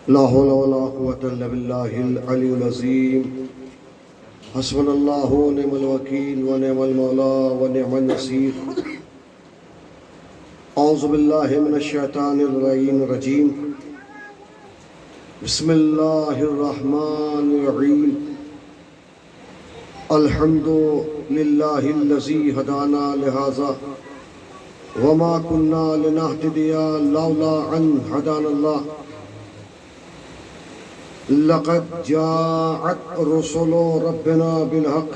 لا حول ولا قوة إلا بالله العلي العظيم. حسبنا الله ونعم الوكيل ونعم المولى ونعم النصير. أعوذ بالله من الشيطان اللعين الرجيم. بسم الله الرحمن الرحيم. الحمد لله الذي هدانا لهذا وما كنا لنهتدي لولا أن هدانا الله. لقد جاءت رسل ربنا بالحق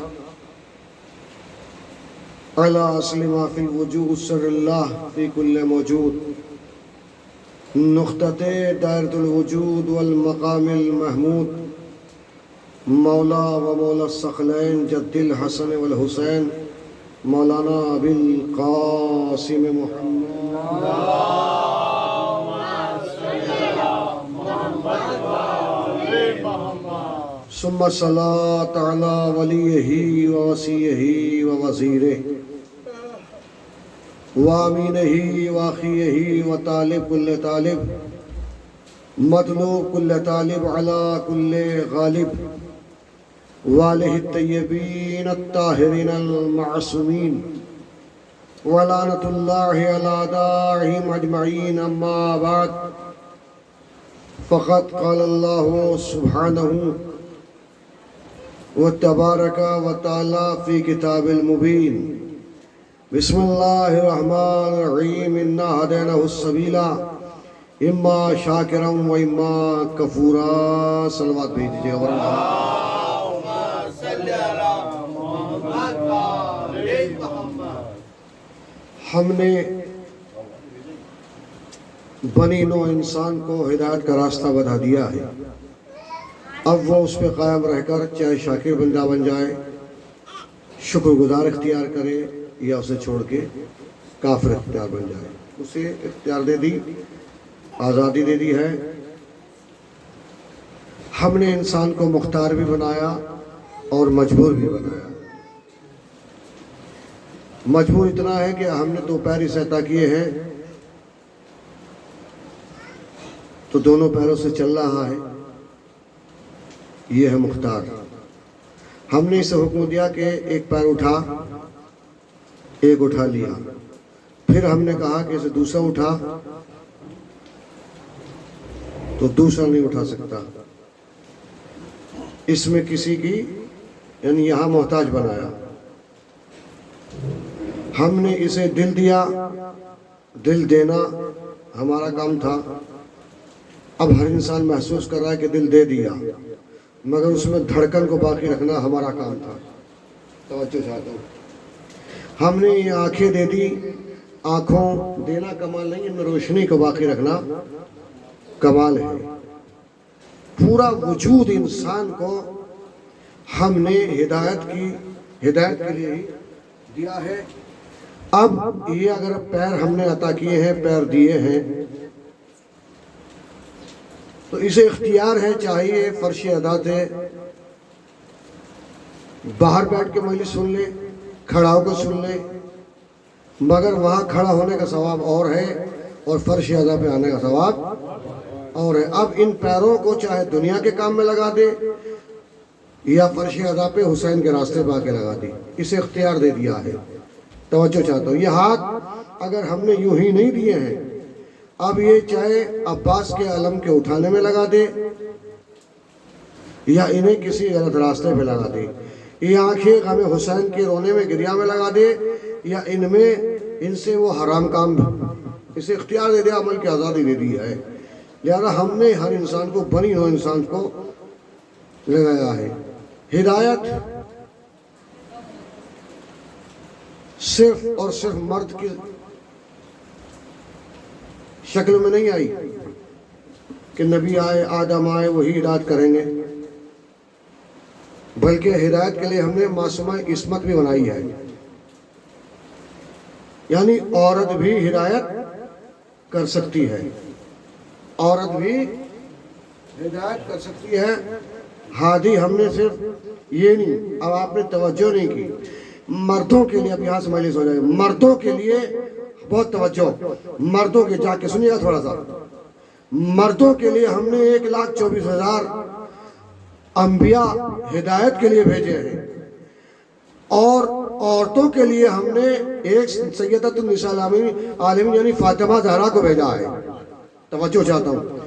على أصل ما في الوجود سر الله في كل موجود. نقطة دائرة الوجود والمقام المحمود مولا ومولا الثقلين جد الحسن والحسين مولانا أبي القاسم محمد ثم الصلاة على وليه ووصيه ووزيره وامينه واخيه وطالب كل طالب مطلوب كل طالب على كل غالب واله الطيبين الطاهرين المعصومين ولعنة الله على داعهم أجمعين. أما بعد فقد قال الله سبحانه وتبارك وتعالى في كتاب المبين. بسم الله الرحمن الرحيم. إنا هديناه السبيل إما شاكرا وإما كفورا. صلوات بھیجیے گا. ہم نے بنی نوع انسان کو ہدایت کا راستہ بتا دیا ہے. اب وہ اس پہ قائم رہ کر چاہے شاکر بندہ بن جائے، شکر گزار اختیار کرے، یا اسے چھوڑ کے کافر اختیار بن جائے. اسے اختیار دے دی، آزادی دے دی ہے. ہم نے انسان کو مختار بھی بنایا اور مجبور بھی بنایا. مجبور اتنا ہے کہ ہم نے 2 پیر سے عطا کیے ہیں تو دونوں پیروں سے چل رہا ہے، یہ ہے مختار. ہم نے اسے حکم دیا کہ ایک پیر اٹھا، ایک اٹھا لیا. پھر ہم نے کہا کہ اسے دوسرا اٹھا تو دوسرا نہیں اٹھا سکتا. اس میں کسی کی یعنی یہاں محتاج بنایا. ہم نے اسے دل دیا، دل دینا ہمارا کام تھا. اب ہر انسان محسوس کر رہا ہے کہ دل دے دیا، مگر اس میں دھڑکن کو باقی رکھنا ہمارا کام تھا. توجہ چاہتا ہوں. ہم نے یہ آنکھیں دے دی. آنکھوں دینا کمال نہیں، ان میں روشنی کو باقی رکھنا کمال ہے. پورا وجود انسان کو ہم نے ہدایت کے لیے ہی دیا ہے. اب یہ اگر پیر ہم نے عطا کیے ہیں، پیر دیے ہیں، تو اسے اختیار ہے، چاہیے فرش ادا سے باہر بیٹھ کے مجلس سن لے، کھڑا ہو کے سن لے، مگر وہاں کھڑا ہونے کا ثواب اور ہے اور فرش ادا پہ آنے کا ثواب اور ہے. اب ان پیروں کو چاہے دنیا کے کام میں لگا دے یا فرش ادا پہ حسین کے راستے پہ آ کے لگا دے، اسے اختیار دے دیا ہے. توجہ چاہتا ہوں. یہ ہاتھ اگر ہم نے یوں ہی نہیں دیے ہیں، اب یہ چاہے عباس کے علم کے اٹھانے میں لگا دے یا انہیں کسی غلط راستے پہ لگا دے. یہ آنکھیں غم حسین کے رونے میں گریا میں لگا دے یا ان سے وہ حرام کام، اسے اختیار دے دے، عمل کی آزادی دے دی ہے. لہذا ہم نے ہر انسان کو، بنی ہو انسان کو لگایا ہے. ہدایت صرف اور صرف مرد کی شکل میں نہیں آئی کہ نبی آئے، آدم آئے، وہی ہدایت کریں گے، بلکہ ہدایت کے لیے ہم نے معصومہ عصمت بھی بنائی ہے. یعنی عورت بھی ہدایت کر سکتی ہے، عورت بھی ہدایت کر سکتی ہے. ہادی ہم نے صرف یہ نہیں، اب آپ نے توجہ نہیں کی. مردوں کے لیے، اب یہاں سے مجلس ہو جائے گا، مردوں کے لیے بہت توجہ، مردوں کے جا کے سنیے گا تھوڑا سا. مردوں کے لیے ہم نے 1,24,000 انبیاء ہدایت کے لیے بھیجے ہیں، اور عورتوں کے لیے ہم نے ایک سیدۃ النساء عالمین یعنی فاطمہ زہرا کو بھیجا ہے۔ توجہ چاہتا ہوں،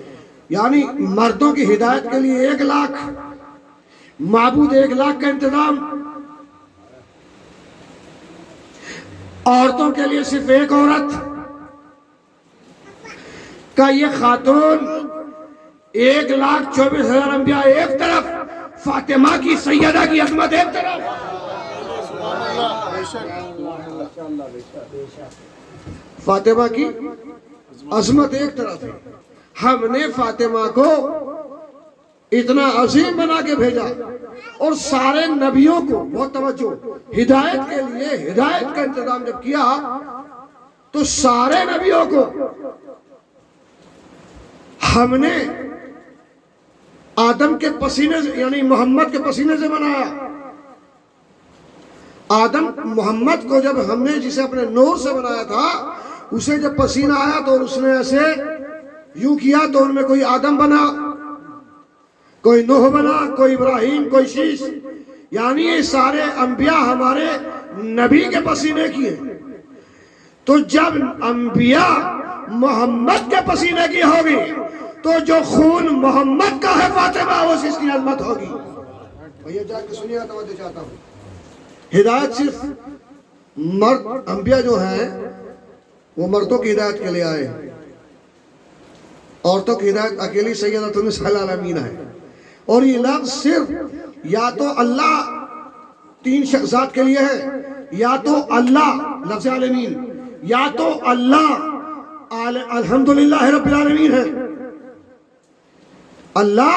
یعنی مردوں کی ہدایت کے لیے 1,00,000 معبود، 1,00,000 کا انتظام، عورتوں کے لیے صرف ایک عورت کا یہ خاتون، 1,24,000 انبیاء ایک طرف، فاطمہ کی سیدہ کی عظمت ایک طرف۔ فاطمہ کی عظمت ایک طرف ہے۔ ہم نے فاطمہ کو اتنا عظیم بنا کے بھیجا، اور سارے نبیوں کو، بہت توجہ، ہدایت کے لیے ہدایت کا انتظام جب کیا تو سارے نبیوں کو ہم نے آدم کے پسینے سے یعنی محمد کے پسینے سے بنایا۔ آدم محمد کو جب ہم نے جسے اپنے نور سے بنایا تھا، اسے جب پسینہ آیا تو اس نے ایسے یوں کیا تو ان میں کوئی آدم بنا، کوئی نوح بنا، کوئی ابراہیم، کوئی شیش، یعنی یہ سارے انبیاء ہمارے نبی کے پسینے کی ہیں۔ تو جب انبیاء محمد کے پسینے کی ہوگی تو جو خون محمد کا ہے فاطمہ، اس کی عظمت ہوگی۔ بھئیہ جا کے سنیے، توجہ چاہتا ہوں، ہدایت صرف مرد انبیاء جو ہیں وہ مردوں کی ہدایت کے لیے آئے، عورتوں کی ہدایت اکیلی سیدۃ النساء العالمین ہے۔ اور یہ لفظ صرف یا تو اللہ 3 ذات کے لیے ہے، یا تو اللہ لفظ عالمین، یا تو اللہ الحمدللہ رب العالمین ہے، اللہ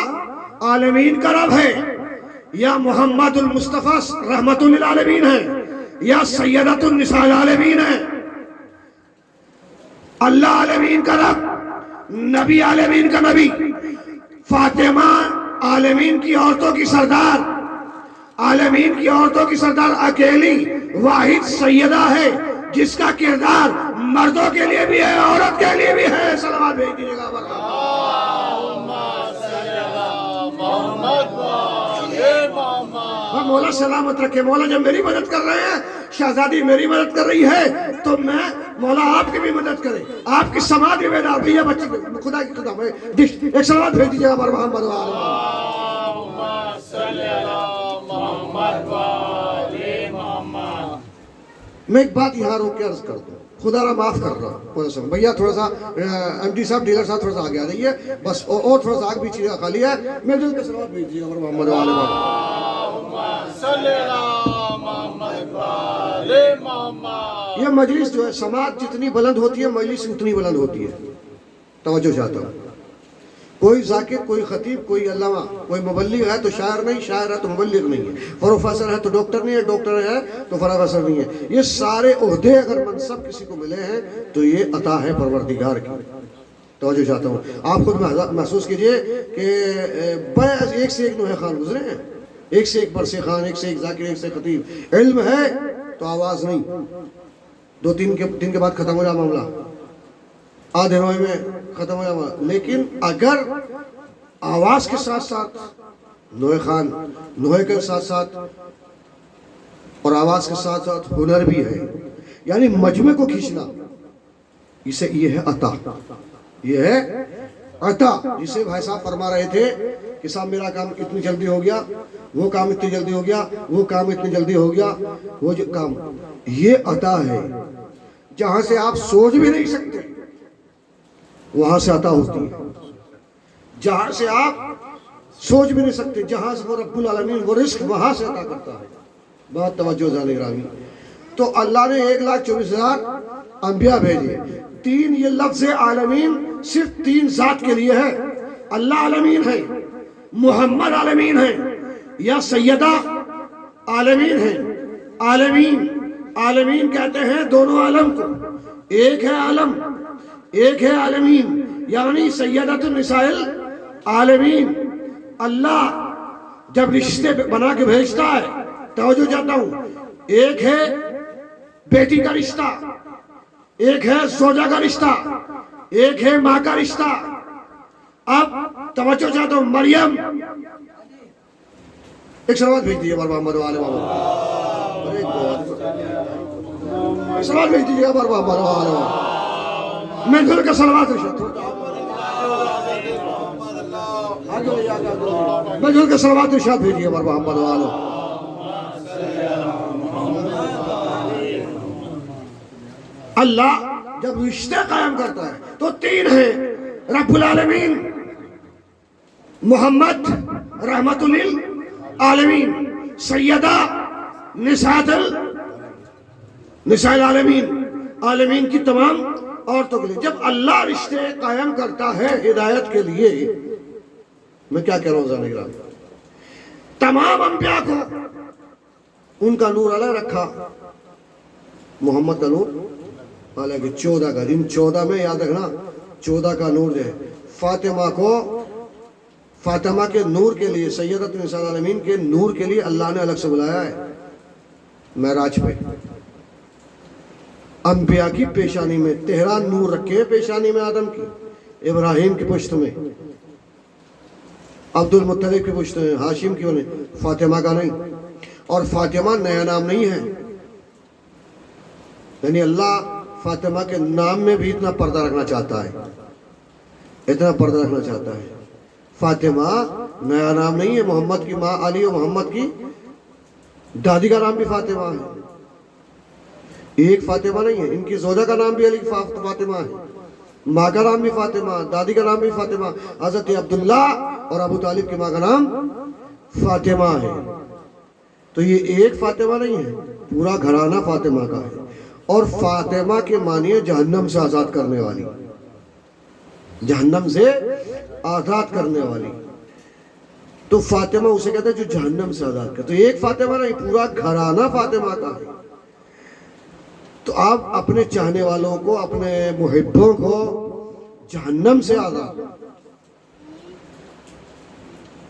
عالمین کا رب ہے، یا محمد المصطفیٰ رحمت للعالمین ہے، یا سیدۃ النساء العالمین ہے۔ اللہ عالمین کا رب، نبی عالمین کا نبی، فاطمہ عالمین کی عورتوں کی سردار، عالمین کی عورتوں کی سردار اکیلی واحد سیدہ ہے، جس کا کردار مردوں کے لیے بھی ہے، عورت کے لیے بھی ہے۔ صلوات بھیج دیجیے گا۔ مولا سلامت رکھے۔ مولا جب میری مدد کر رہے ہیں، شہزادی میری مدد کر رہی ہے، تو میں مولا آپ کی بھی مدد کرے، آپ کی سماعت بھی بیدار۔ بھیا بچے خدا کی خدا میں ایک سلوات بھیج دیجیے گا محمد میں ایک بات یہاں روک کے عرض کر دوں، خدا را معاف کر رہا ہوں بھیا، تھوڑا سا ایم ڈی صاحب ڈیلر صاحب تھوڑا سا آگے آ جائیے بس، اور تھوڑا سا آگ بھی چیزیں خالی ہے، میں جلد میں سلوات بھیج دیجیے گا محمد یہ مجلس جو ہے، سماعت جتنی بلند ہوتی ہے مجلس اتنی بلند ہوتی ہے۔ توجہ چاہتا ہوں، کوئی ذاکر، کوئی خطیب، کوئی علامہ، کوئی مبلغ ہے تو شاعر نہیں، شاعر ہے تو مبلغ نہیں ہے، پروفیسر ہے تو ڈاکٹر نہیں ہے، ڈاکٹر ہے تو پروفیسر نہیں ہے۔ یہ سارے عہدے اگر منصب کسی کو ملے ہیں تو یہ عطا ہے پروردگار کی۔ توجہ چاہتا ہوں، آپ خود محسوس کیجئے کہ ایک سے ایک نوح خان گزرے ہیں، ایک سے ایک برسے خان، ایک سے ایک ذاکر، ایک سے خطیب۔ علم ہے تو آواز نہیں، 2-3 دن کے بعد ختم ہو جائے معاملہ، آدھے روئے میں ختم ہو جائے۔ لیکن اگر آواز کے ساتھ ساتھ نوح خان، نوح کے ساتھ ساتھ اور آواز کے ساتھ ساتھ ہنر بھی ہے، یعنی مجمع کو کھینچنا، اسے یہ ہے عطا، یہ ہے عطا، جسے بھائی صاحب فرما رہے تھے کہ صاحب میرا کام اتنی جلدی ہو گیا، وہ کام اتنی جلدی ہو گیا، وہ کام اتنی جلدی ہو گیا، وہ جو کام، یہ عطا ہے جہاں سے آپ سوچ بھی نہیں سکتے، وہاں سے عطا ہوتی ہے، جہاں سے آپ سوچ بھی نہیں سکتے، جہاں سے وہ رب العالمین وہ رزق وہاں سے عطا کرتا ہے۔ بہت توجہ ذہن گرامی۔ تو اللہ نے 1,24,000 انبیاء بھیجے۔ 3 یہ لفظ عالمین صرف 3 ذات کے لیے ہے، اللہ عالمین ہے، محمد عالمین ہے، یا سیدہ عالمین ہے۔ عالمین، عالمین کہتے ہیں دونوں عالم کو، ایک ہے عالم، ایک ہے عالمین، یعنی سیدۃ النساء العالمین۔ اللہ جب رشتے بنا کے بھیجتا ہے، توجہ چاہتا ہوں، ایک ہے بیٹی کا رشتہ، ایک ہے زوجہ کا رشتہ، ایک ہے ماں کا رشتہ، اب توجہ چاہتا ہوں، مریم ایک سلوات بھیج دیجیے بار محمد والے محمد، سلوات بھیج دیجیے بار محمد والے محمد، میں دل کا سلوات ارشاد میں دل کا سلوات ارشاد بھیجیے بار محمد والے۔ اللہ جب رشتے قائم کرتا ہے تو تین ہیں، رب العالمین، محمد رحمت للعالمین، سیدہ نساء العالمین، عالمین کی تمام عورتوں کے لیے۔ جب اللہ رشتے قائم کرتا ہے ہدایت کے لیے، میں کیا کہہ رہا ہوں ذرا نگران، تمام انبیاء کو ان کا نور الگ رکھا، محمد کا نور حالانکہ 14 کا، ان 14 میں یاد رکھنا 14 کا نور ہے۔ فاطمہ کو، فاطمہ کے نور کے لیے، سیدۃ نساء العالمین کے نور کے لیے اللہ نے الگ سے بلایا ہے معراج پہ۔ انبیاء کی پیشانی میں 13 نور رکھے، پیشانی میں آدم کی، ابراہیم کی پشت میں، عبد المطلب کی پشت میں، ہاشم کی انہیں، فاطمہ کا نہیں۔ اور فاطمہ نیا نام نہیں ہے، یعنی اللہ فاطمہ کے نام میں بھی اتنا پردہ رکھنا چاہتا ہے، اتنا پردہ رکھنا چاہتا ہے۔ فاطمہ نیا نام نہیں ہے، محمد کی ماں علی و محمد کی دادی کا نام بھی فاطمہ ہے، ایک فاطمہ نہیں ہے، ان کی زوجہ کا نام بھی علی فاطمہ ہے، ماں کا نام بھی فاطمہ، دادی کا نام بھی فاطمہ، حضرت عبداللہ اور ابو طالب کی ماں کا نام فاطمہ ہے۔ تو یہ ایک فاطمہ نہیں ہے، پورا گھرانہ فاطمہ کا ہے۔ اور فاطمہ کے معنی ہے جہنم سے آزاد کرنے والی، جہنم سے آزاد کرنے والی، تو فاطمہ اسے کہتے ہیں جو جہنم سے آزاد کرتے۔ تو ایک فاطمہ نہیں، پورا گھرانہ فاطمہ کا ہے۔ تو آپ اپنے چاہنے والوں کو، اپنے محبوں کو جہنم سے آزاد،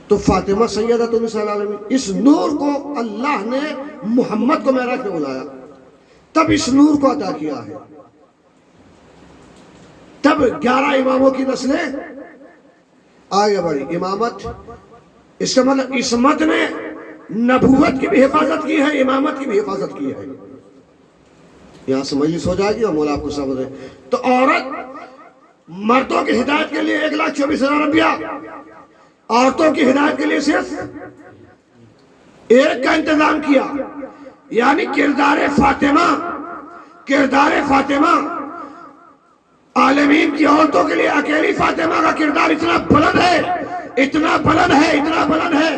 تو فاطمہ سیدۃ نساء العالمین، اس نور کو اللہ نے محمد کو معراج پہ بلایا، تب اس نور کو عطا کیا ہے، تب 11 اماموں کی نسلیں آگے بڑھی۔ امامت اس کا مطلب عصمت نے نبوت کی بھی حفاظت کی ہے، امامت کی بھی حفاظت کی ہے۔ یہاں سے مجلس ہو جائے گی اور مولا آپ کو سمجھ ہے۔ تو عورت مردوں کی ہدایت کے لیے 1,24,000 انبیاء، عورتوں کی ہدایت کے لیے صرف ایک کا انتظام کیا، یعنی کردار فاطمہ، کردار فاطمہ عالمین کی عورتوں کے لیے اکیلی فاطمہ کا کردار اتنا بلند ہے، اتنا بلند ہے، اتنا بلند ہے،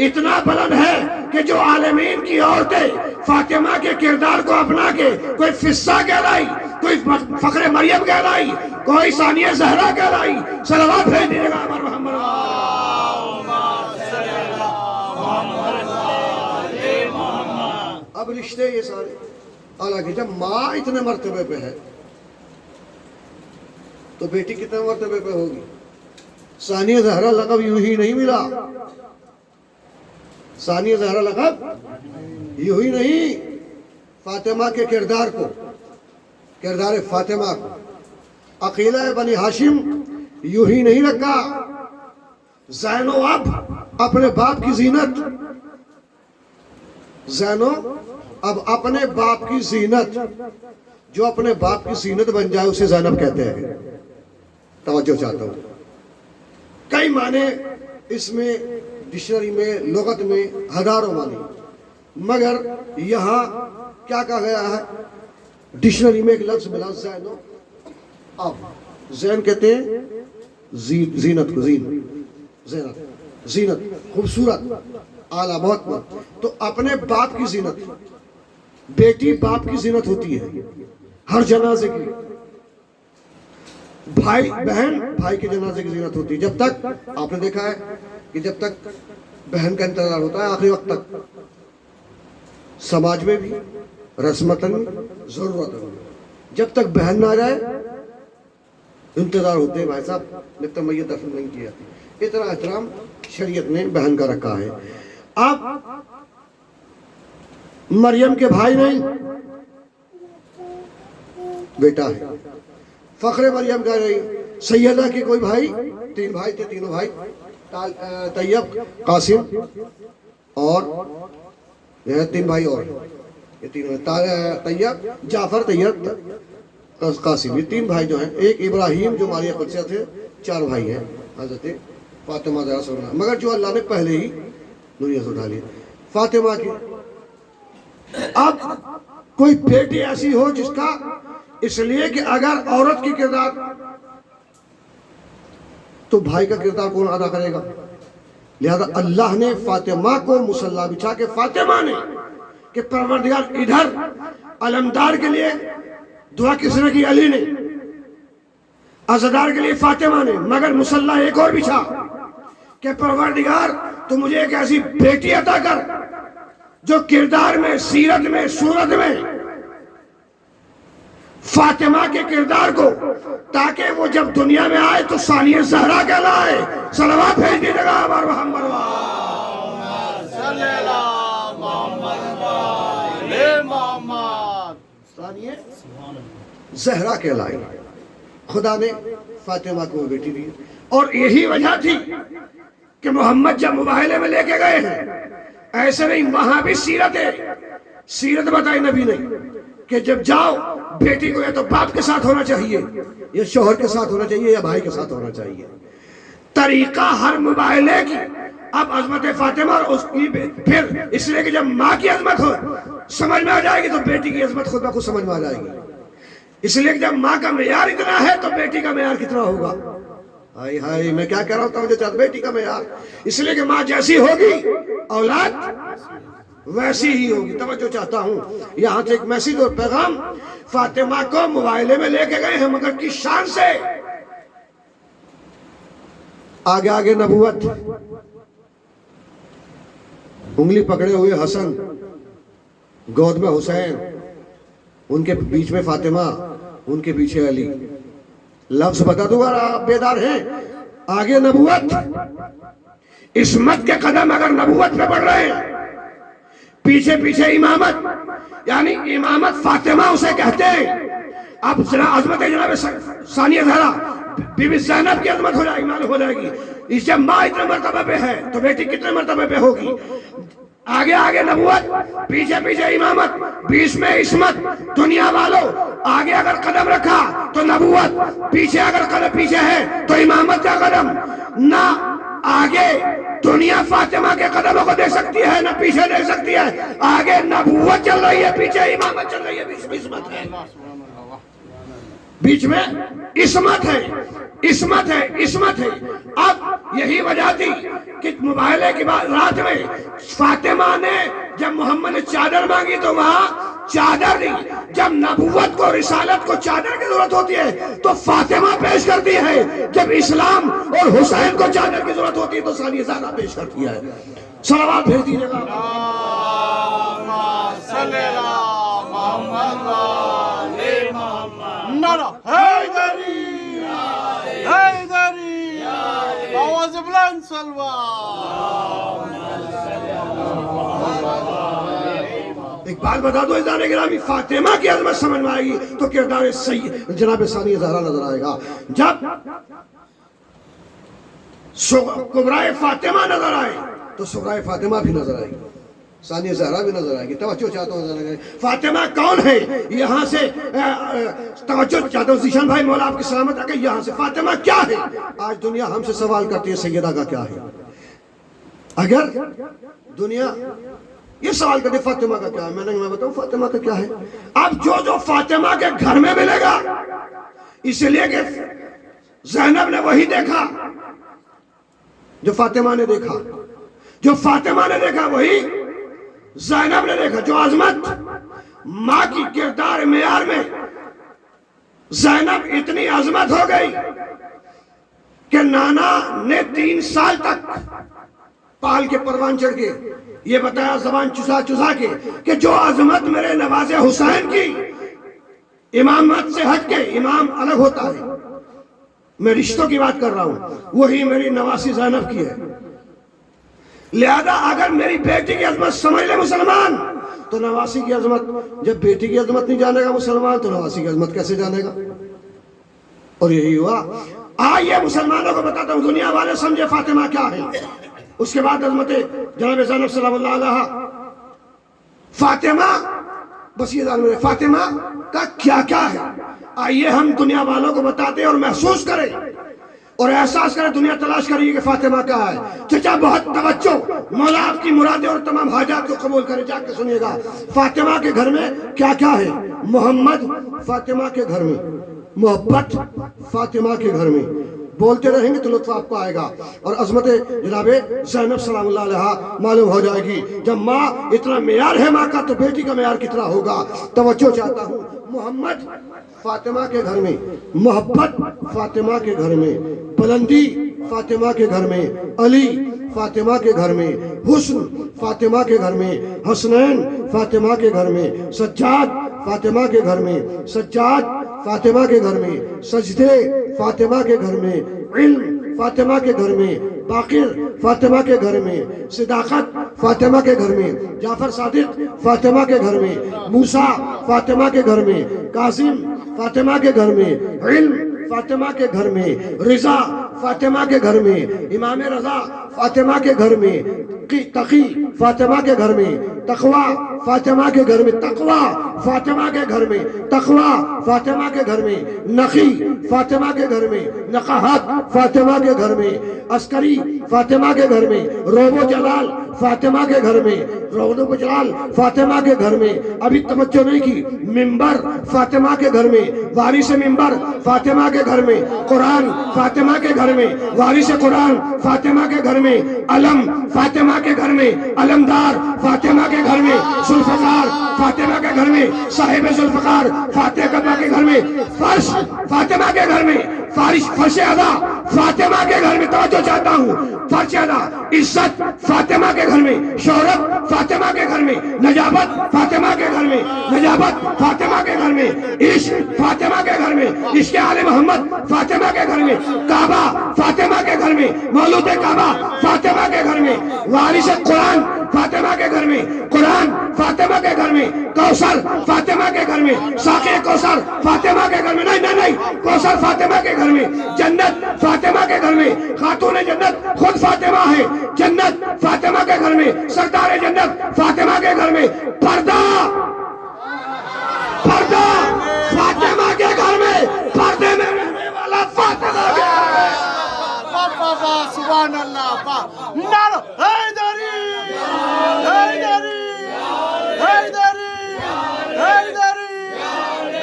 اتنا بلند ہے کہ جو عالمین کی عورتیں فاطمہ کے کردار کو اپنا کے کوئی فصہ کہلائی، کوئی فخر مریم کہلائی، کوئی ثانیہ زہرا کہلائی، صلوات بھیج دیجیے گا محمد۔ اب رشتے یہ سارے، حالانکہ جب ماں اتنے مرتبے پہ ہے تو بیٹی کتنے مرتبے پہ ہوگی؟ ثانیہ زہرا لقب یوں ہی نہیں ملا، ثانیہ زہرا لقب یوں ہی نہیں، فاطمہ کے کردار کو، کردار فاطمہ کو عقیلہ بنی ہاشم یوں ہی نہیں رکھا۔ زینو اب اپنے باپ کی زینت، زینو اب اپنے باپ کی زینت، جو اپنے باپ کی زینت بن جائے اسے زینب کہتے ہیں۔ توجہ چاہتا ہوں، کئی معنی اس میں ڈکشنری میں، لغت میں ہزاروں معنی، مگر یہاں کیا کہا گیا ہے ڈکشنری میں؟ ایک لفظ ملا زینو اب، زین کہتے ہیں زینت کو، زینت، زینت خوبصورت، اعلیٰ، بہت بہت۔ تو اپنے باپ کی زینت، بیٹی باپ کی زینت ہوتی ہے ہر جنازے کی، بھائی بہن بھائی کے جنازے کی زینت ہوتی ہے، جب تک آپ نے دیکھا ہے کہ جب تک بہن کا انتظار ہوتا ہے آخری وقت تک، سماج میں بھی رسمتاً ضرورت، جب تک بہن نہ آ جائے انتظار ہوتے ہیں، بھائی صاحب جب تک میت دفن نہیں کیا۔ اتنا احترام شریعت نے بہن کا رکھا ہے۔ اب مریم کے بھائی نہیں، بیٹا ہے، فخر مریم کا نہیں، سیدہ کے کوئی بھائی تین بھائی تھے، تینوں بھائی طیب، قاسم اور یہ تین بھائی اور یہ تینوں طیب، جعفر، طیب، قاسم، یہ تین بھائی جو ہیں. ایک ابراہیم جو مالیہ قدسیہ تھے. چار بھائی ہیں حضرت فاطمہ زہرا صلی اللہ علیہ وسلم، مگر جو اللہ نے پہلے ہی دنیا سے اٹھا لی فاطمہ کی. اب کوئی بیٹی ایسی ہو جس کا، اس لیے کہ اگر عورت کی کردار تو بھائی کا کردار کون ادا کرے گا؟ لہذا اللہ نے فاطمہ کو مصلی بچھا کے فاطمہ نے کہ پروردگار ادھر علمدار کے لیے دعا کس نے کی؟ علی نے. عزادار کے لیے فاطمہ نے. مگر مصلی ایک اور بچھا کہ پروردگار تو مجھے ایک ایسی بیٹی عطا کر جو کردار میں، سیرت میں، صورت میں فاطمہ کے کردار کو، تاکہ وہ جب دنیا میں آئے تو ثانیہ زہرا کہلائے. صلوات بھیج دیجیے گا ہمارے محمد ثانیہ زہرا کہلائے. خدا نے فاطمہ کو بیٹی دی. اور یہی وجہ تھی کہ محمد جب مباہلے میں لے کے گئے ہیں، ایسے نہیں، وہاں بھی سیرت ہے. سیرت بتائی نبی نے کہ جب جاؤ بیٹی کو یا تو باپ کے ساتھ ہونا چاہیے، یا شوہر کے ساتھ ہونا چاہیے، یا بھائی کے ساتھ ہونا چاہیے. طریقہ ہر مباہلے کی. اب عظمت فاطمہ اور اس کی پھر اس لیے کہ جب ماں کی عظمت ہو سمجھ میں آ جائے گی تو بیٹی کی عظمت خود بخود سمجھ میں آ جائے گی. اس لیے کہ جب ماں کا معیار اتنا ہے تو بیٹی کا معیار کتنا ہوگا. ہائے ہائے، میں کیا کہہ رہا ہوں، مجھے چاہتا بیٹی کا معیار. اس لیے کہ ماں جیسی ہوگی اولاد ویسی ہی ہوگی. توجہ چاہتا ہوں، یہاں سے ایک میسیج اور پیغام. فاطمہ کو مباہلے میں لے کے گئے ہیں مگر کس شان سے؟ آگے آگے نبوت، انگلی پکڑے ہوئے حسن، گود میں حسین، ان کے بیچ میں فاطمہ، ان کے پیچھے علی. لفظ بتا دوں گا، آپ بیدار ہیں. آگے نبوت، عصمت کے قدم اگر نبوت پہ بڑھ رہے ہیں، پیچھے پیچھے امامت، یعنی امامت فاطمہ اسے کہتے ہیں. اب عظمت جناب ثانیہ زہرا بی بی زینب کی عظمت ہو جائے گی. اس جب ماں اتنے مرتبہ پہ ہے تو بیٹی کتنے مرتبہ پہ ہوگی؟ آگے آگے نبوت، پیچھے پیچھے امامت، بیچ میں عصمت. دنیا والوں آگے اگر قدم رکھا تو نبوت، پیچھے اگر قدم پیچھے ہے تو امامت کا قدم. نہ آگے دنیا فاطمہ کے قدموں کو دیکھ سکتی ہے، نہ پیچھے دیکھ سکتی ہے. آگے نبوت چل رہی ہے، پیچھے امامت چل رہی ہے، بیچ میں عصمت ہے. بیچ میں عصمت ہے، عصمت ہے، عصمت ہے. اب یہی وجہ تھی کہ مباہلے کی رات میں فاطمہ نے جب محمد نے چادر مانگی تو وہاں چادر دی. جب نبوت کو، رسالت کو چادر کی ضرورت ہوتی ہے تو فاطمہ پیش کرتی ہے. جب اسلام اور حسین کو چادر کی ضرورت ہوتی ہے تو ثانیہ زہرا پیش کرتی ہے. صلوات بھیج دیجیے گا. حیدری حیدری آواز بلند سلوات. ایک بات بتا دو عزیزان گرامی، فاطمہ کی عظمت سمجھ میں آئے گی تو کردار جناب ثانیہ زہرا نظر آئے گا. جب کبرائے فاطمہ نظر آئے تو صغرائے فاطمہ بھی نظر آئے گی، ثانیہ زہرا بھی نظر آئے گی. توجہ چاہتا ہوں، فاطمہ کون ہے؟ یہاں سے توجہ چاہتا ہوں ذیشان بھائی، مولا آپ کی سلامت رکھے. یہاں سے فاطمہ کیا ہے؟ آج دنیا ہم سے سوال کرتی ہے سیدہ کا کیا ہے. اگر دنیا یہ سوال کرتے فاطمہ کا کیا ہے، میں بتاؤں فاطمہ کا کیا ہے. اب جو فاطمہ کے گھر میں ملے گا، اس لیے کہ زینب نے وہی دیکھا جو فاطمہ نے دیکھا، جو فاطمہ نے دیکھا وہی زینب نے دیکھا. جو عظمت ماں کی کردار معیار میں زینب اتنی عظمت ہو گئی کہ نانا نے 3 سال تک پال کے پروان چڑھ کے یہ بتایا زبان چسا چسا کے کہ جو عظمت میرے نواز حسین کی امامت سے ہٹ کے امام الگ ہوتا ہے، میں رشتوں کی بات کر رہا ہوں، وہی میری نواسی زینب کی ہے. لہذا اگر میری بیٹی کی عظمت سمجھ لے مسلمان تو نواسی کی عظمت، جب بیٹی کی عظمت نہیں جانے گا مسلمان تو نواسی کی عظمت کیسے جانے گا؟ اور یہی ہوا آئیے مسلمانوں کو بتاتا ہوں، دنیا والے سمجھے فاطمہ کیا ہے۔ اس کے بعد عظمت جناب زینب سلام اللہ علیہ، فاطمہ، بس یہ جانتے ہیں فاطمہ کا کیا کیا ہے۔ آئیے ہم دنیا والوں کو بتاتے ہیں اور محسوس کریں اور احساس کریں، دنیا تلاش کریے کہ فاطمہ کیا ہے۔ چچا بہت توجہ، مولا آپ کی مرادیں اور تمام حاجات کو قبول کرے، جا کے سنیے گا فاطمہ کے گھر میں کیا کیا ہے۔ محمد فاطمہ کے گھر میں، محبت فاطمہ کے گھر میں، بولتے رہیں گے تو لطف آپ کو آئے گا، اور عظمت جناب زینب سلام اللہ علیہ معلوم ہو جائے گی۔ جب ماں اتنا معیار ہے ماں کا تو بیٹی کا معیار کتنا ہوگا۔ توجہ چاہتا ہوں، محمد فاطمہ کے گھر میں، محبت فاطمہ کے گھر میں، بلندی فاطمہ کے گھر میں، علی فاطمہ کے گھر میں، حسن فاطمہ کے گھر میں، حسنین فاطمہ کے گھر میں، سجاد فاطمہ کے گھر میں، سجاد فاطمہ کے گھر میں، سجدے فاطمہ کے گھر میں، علم فاطمہ کے گھر میں، باقر فاطمہ کے گھر میں، صداقت فاطمہ کے گھر میں، جعفر صادق فاطمہ کے گھر میں، موسیٰ فاطمہ کے گھر میں، قاسم فاطمہ کے گھر میں، علم فاطمہ کے گھر میں، رضا فاطمہ کے گھر میں، امام رضا فاطمہ کے گھر میں، تقی فاطمہ کے گھر میں، تقوی فاطمہ کے گھر میں، تقوی فاطمہ کے گھر میں، تقوی فاطمہ کے گھر میں، نقی فاطمہ کے گھر میں، نقاہت فاطمہ کے گھر میں، عسکری فاطمہ کے گھر میں، روب و جلال فاطمہ کے گھر میں، روب و جلال فاطمہ کے گھر میں، ابھی توجہ نہیں کی، منبر فاطمہ کے گھر میں، وارث منبر فاطمہ کے گھر میں، قرآن فاطمہ کے گھر میں، وارث قرآن فاطمہ کے گھر میں، علم فاطمہ کے گھر میں، علمدار فاطمہ کے گھر میں، ذوالفقار فاطمہ کے گھر میں، صاحب ذوالفقار فاطمہ کے گھر میں، فرش فاطمہ کے گھر میں، فرش ادا فاطمہ کے گھر میں، توجہ چاہتا ہوں، فرش ادا، عزت فاطمہ کے گھر میں، شہرت فاطمہ کے گھر میں، نجابت فاطمہ کے گھر میں، نجابت فاطمہ کے گھر میں، عشق فاطمہ کے گھر میں، عشق آل محمد فاطمہ کے گھر میں، کعبہ فاطمہ کے گھر میں، مولود کعبہ فاطمہ کے گھر میں، وارث قرآن فاطمہ کے گھر میں، قرآن فاطمہ کے گھر میں، کوثر فاطمہ کے گھر میں، ساقی کوثر فاطمہ کے گھر میں، نہیں کوثر فاطمہ کے گھر میں، جنت فاطمہ کے گھر میں، خاتون جنت خود فاطمہ ہے، جنت فاطمہ کے گھر میں، سردار جنت فاطمہ کے گھر میں، پردہ فاطمہ کے گھر میں، پردے میں رہنے والا فاطمہ کے گھر میں۔ سبحان اللہ، نعرہ حیدری حیدری حیدری حیدری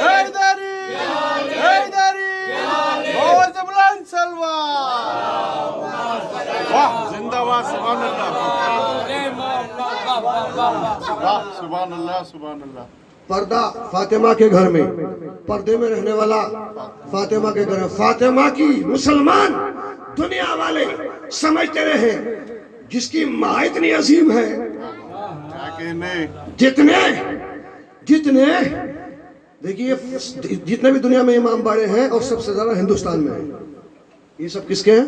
حیدری حیدری، آواز بلند سلوات، واہ زندہ باد، سبحان اللہ، واہ سبحان اللہ سبحان اللہ۔ پردہ فاطمہ کے گھر میں، پردے میں رہنے والا فاطمہ کے گھر میں، فاطمہ کی مسلمان دنیا والے سمجھتے رہے جس کی ماں اتنی عظیم ہے، جتنے دیکھیے جتنے بھی دنیا میں امام باڑے ہیں اور سب سے زیادہ ہندوستان میں ہیں، یہ سب کس کے ہیں؟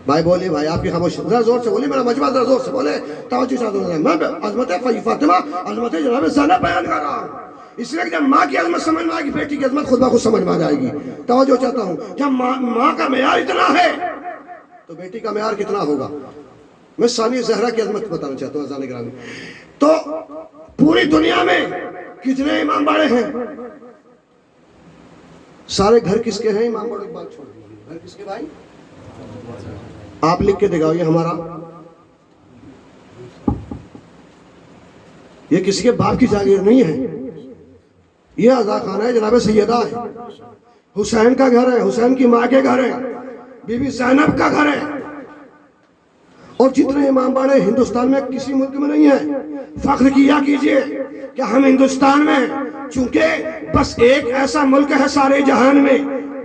بھائی بولیے، بھائی آپ کی خاموش، ذرا زور سے بولیے، میرا مجمع ذرا زور سے بولے، توجہ چاہتا ہوں۔ میں عظمت فاطمہ، عظمت جناب زینب بیان کر رہا ہوں، اس لیے کہ جب ماں کی عظمت سمجھ میں آئے گی، بیٹی کی عظمت خود بخود سمجھ میں آ جائے گی۔ توجہ چاہتا ہوں، جب ماں کا معیار اتنا ہے تو بیٹی کا معیار کتنا ہوگا۔ میں ثانیہ زہرا کی عظمت بتانا چاہتا ہوں عزیزان گرامی۔ تو پوری دنیا میں کتنے امام باڑے ہیں؟ سارے گھر کس کے ہیں؟ امام باڑوں کی بات چھوڑ دیجیے، گھر کس کے بھائی؟ آپ لکھ کے دکھاؤ، یہ ہمارا، یہ کسی کے باپ کی جاگیر نہیں ہے، یہ عزا خانہ ہے جناب سیدہ ہے، حسین کا گھر ہے، حسین کی ماں کے گھر ہے، بی بی زینب کا گھر ہے۔ اور جتنے امام باڑے ہندوستان میں کسی ملک میں نہیں ہیں، فخر کیا کیجئے کہ ہم ہندوستان میں، چونکہ بس ایک ایسا ملک ہے سارے جہان میں،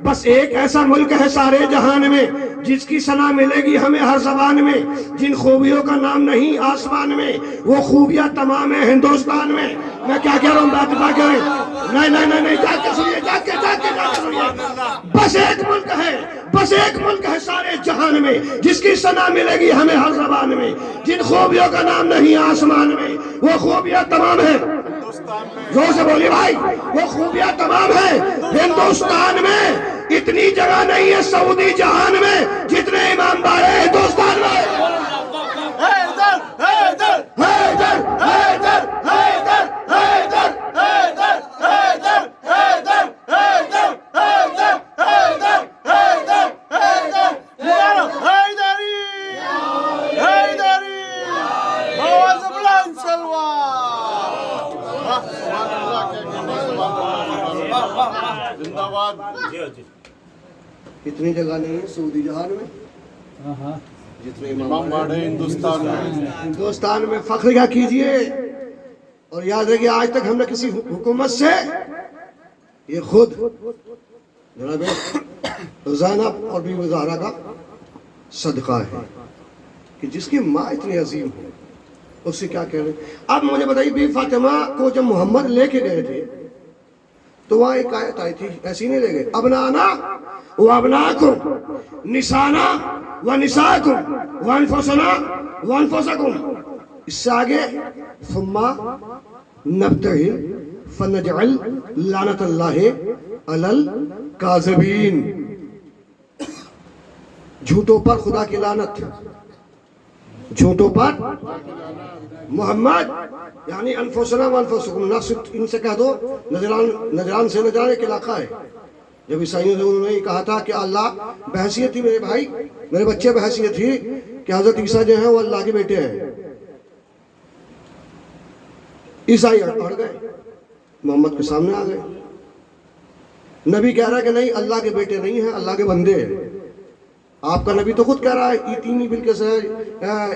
بس ایک ایسا ملک ہے سارے جہان میں جس کی ثنا ملے گی ہمیں ہر زبان میں، جن خوبیوں کا نام نہیں آسمان میں، وہ خوبیاں تمام ہیں ہندوستان میں۔ میں کیا کہہ رہا ہوں، بات کہہ رہے ہیں، نہیں، جا کے سنیے، جا کے سنیے۔ بس ایک ملک ہے، بس ایک ملک ہے سارے جہان میں جس کی ثنا ملے گی ہمیں ہر زبان میں، جن خوبیوں کا نام نہیں آسمان میں، وہ خوبیاں تمام ہیں، زور سے بولیے بھائی، وہ خوبیاں تمام ہیں ہندوستان میں۔ اتنی جگہ نہیں ہے سعودی جہان میں جتنے امام باڑے ہندوستان میں. حیدر حیدر حیدر حیدر حیدر حیدر حیدر حیدر حیدر حیدر حیدر حیدر حیدر حیدر نعرہ حیدری حیدری آواز بلند سلوار. سبحان اللہ زندہ باد. اتنی جگہ نہیں ہے سعودی جہان میں جتنے امام باڑے ہندوستان میں. ہندوستان میں فخر کیا کیجئے. اور یاد رکھیے آج تک ہم نے کسی حکومت سے یہ خود جناب زینب اور بیوی زہرا کا صدقہ ہے کہ جس کی ماں اتنی عظیم ہو اس سے کیا کہہ رہے. اب مجھے بتائیے بی فاطمہ کو جب محمد لے کے گئے تھے تو وہاں ایک آیت آئی تھی, ایسی نہیں لے گئے, ابنانا و ابناکم نسانا و نساکم و انفسنا و انفسکم. اس سے آگے ثم نبتہل فنجعل لعنت اللہ علی الکاذبین. جھوٹوں پر خدا کی لعنت, جھوٹوں پر محمد یعنی انفسنا و انفسکم. نفس ان سے کہہ دو, نجران سے نجران ایک علاقہ ہے. جب عیسائیوں نے انہوں نے کہا تھا کہ اللہ بحیثیت تھی میرے بھائی میرے بچے بحیثیت تھی کہ حضرت عیسیٰ جو ہیں وہ اللہ کے بیٹے ہیں. عیسائی اڑ گئے, محمد کے سامنے آ گئے. نبی کہہ رہا ہے کہ نہیں اللہ کے بیٹے نہیں ہیں, اللہ کے بندے ہیں. آپ کا نبی تو خود کہہ رہا ہے ایتینی